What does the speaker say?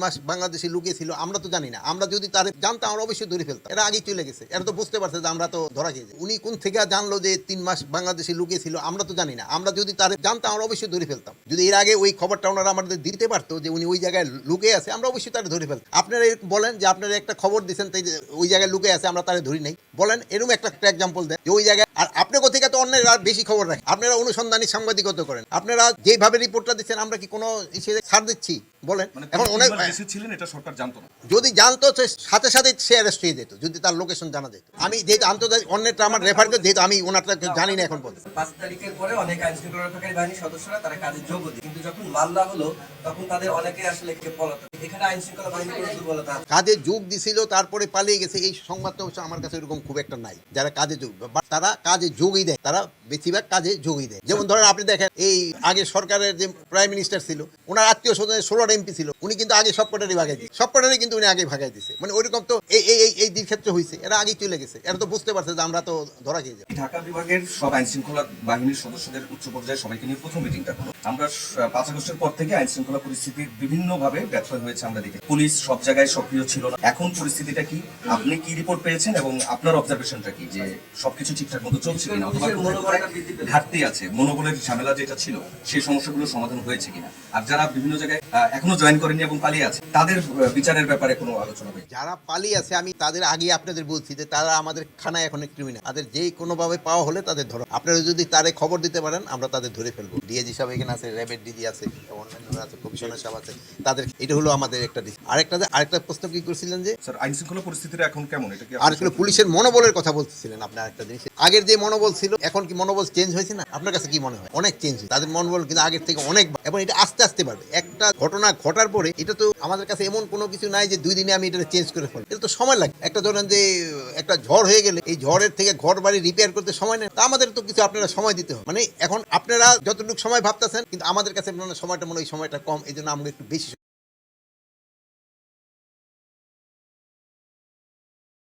মাস বাংলাদেশে লুকিয়েছিল আমরা তো জানি না। আমরা যদি তার জানতাম আমরা অবশ্যই ধরে ফেলতাম। এরা আগেই চলে গেছে। এরা তো বুঝতে পারছে যে আমরা তো ধরা খেয়েছি। উনি কোন থেকে জানলো যে ৩ মাস বাংলাদেশে লুকিয়েছিল আমরা তো জানি না। আমরা যদি তার জানতাম আমরা অবশ্যই ধরে ফেলতাম। যদি এর আগে ওই খবরটা ওনারা আমাদের দিতে পারতো যে উনি ওই জায়গায় লুকিয়ে আছে আমরা অবশ্যই তারা ধরে ফেলতাম। আপনারা বলেন যে আপনারা একটা খবর দিচ্ছেন তাই ওই জায়গায় লুকিয়ে আছে আমরা তারা ধরি নাই। বলেন এরকম একটা এক্সাম্পল দেন যে ওই জায়গায় আর আপনি কোথেকে তো অন্যের আর বেশি খবর রাখেন। আপনারা অনুসন্ধানী সাংবাদিকতা করেন। আপনারা যেভাবে রিপোর্টটা দিচ্ছেন আমরা কি কোনো হিসেবে ছাড় দিচ্ছি বলেন? এখন অনেক ছিলেন এটা সরকার জানতো না। যদি জানতো সাথে সাথে সে অ্যারেস্ট হয়ে যেত যদি তার লোকেশন জানা যেত। আমি যেহেতু আন্তর্জাতিক অন্যটা আমার রেফার করে যেহেতু আমি ওনারটা জানি না এখন পর্যন্ত। 5 তারিখের পরে অনেক আইন শৃঙ্খলা রক্ষাকারী বাহিনীর সদস্যরা তারা কাজে যোগ দিত, কিন্তু যখন মামলা হলো তখন তাদের অনেকে আসলে পলাতক। এখানে আইন শৃঙ্খলা বাহিনীর কোনো দুর্বলতা আছে। কাজে যোগ দিছিল তারপরে পালিয়ে গেছে এই সংবাদটা অবশ্য আমার কাছে এরকম খুব একটা নাই। যারা কাজে যোগ তারা কাজে যোগই দেয়, তারা বেশিরভাগ কাজে যোগই দেয়। যেমন ধরেন আপনি দেখেন এই আগে সরকারের যে প্রাইম মিনিস্টার ছিল ওনার আত্মীয় স্বজনের 16টা এমপি ছিল, উনি কিন্তু আগে সবকটারই ভাগাই দিচ্ছে, সবকটারই কিন্তু উনি আগে ভাগাই দিচ্ছে। মানে ওইরকম তো এই দিক ক্ষেত্রে হয়েছে। এরা আগেই চলে গেছে। এরা তো বুঝতে পারছে যে আমরা তো ধরা খেয়ে যাবো। ঢাকা বিভাগের সব আইন শৃঙ্খলা বাহিনীর সদস্যদের উচ্চ পর্যায়ে সবাইকে নিয়ে প্রথম মিটিংটা হলো। আমরা 5 আগস্টের পর থেকে আইন শৃঙ্খলা পরিস্থিতির বিভিন্ন ভাবে ব্যর্থ হয়েছে আমরা দেখি। পুলিশ সব জায়গায় সক্রিয় ছিল না। এখন পরিস্থিতিটা কি? আপনি কি রিপোর্ট পেয়েছেন এবং আপনার অবজারভেশনটা কি যে সবকিছু ঠিকঠাক মতো চলছে কিনা, অথবা ঘাটতি আছে, মনোবলের ঝামেলা যেটা ছিল সেই সমস্যাগুলো সমাধান হয়েছে কিনা, আর যারা বিভিন্ন জায়গায় এখনো জয়েন করেনি এবং পালিয়ে আছে তাদের বিচারের ব্যাপারে কোনো আলোচনা হয়েছে? যারা পালিয়ে আছে আমি তাদের আগে আপনাদের বলছি যে তারা আমাদের খানায় এখন ক্রিমিনাল। তাদের যে কোনোভাবে পাওয়া হলে তাদের ধরো। আপনারা যদি তারে খবর দিতে পারেন আমরা তাদের ধরে ফেলবো। ডিআইজি সাহেব এখানে আছে, র্যাবের ডিজি আছে, অন্যান্যরা আছে, কমিশনার সাহেব আছে, তাদের এটা হলো আমাদের একটা ডিসি। আরেকটা প্রশ্ন কি করছিলেন যে স্যার আইন শৃঙ্খলা পরিস্থিতিটা এখন কেমন, এটা কি আর আসলে পুলিশের মনোবলের কথা বলতেছিলেন আপনি? আরেকটা জিনিস, আগের যে মনোবল ছিল এখন কি মনোবল চেঞ্জ হয়েছে না? আপনার কাছে কি মনে হয়? অনেক চেঞ্জ। তাদের মনোবল কিন্তু আগের থেকে অনেক, এবং এটা আস্তে আস্তে বাড়বে। একটা ঘটনা ঘটার পরে এটা তো আমাদের কাছে এমন কোনো কিছু নাই যে 2 দিনে আমি এটা চেঞ্জ করে ফেলবো। এটা তো সময় লাগে। একটা ধরেন যে একটা ঝড় হয়ে গেলে এই ঝড়ের থেকে ঘর বাড়ি রিপেয়ার করতে সময় নেই। তা আমাদের তো কিছু আপনারা সময় দিতে হবে। মানে এখন আপনারা যতটুকু সময় ভাবতেছেন কিন্তু আমাদের কাছে সময়টা মনে হয় সময়টা কম, এই জন্য আমরা একটু বেশি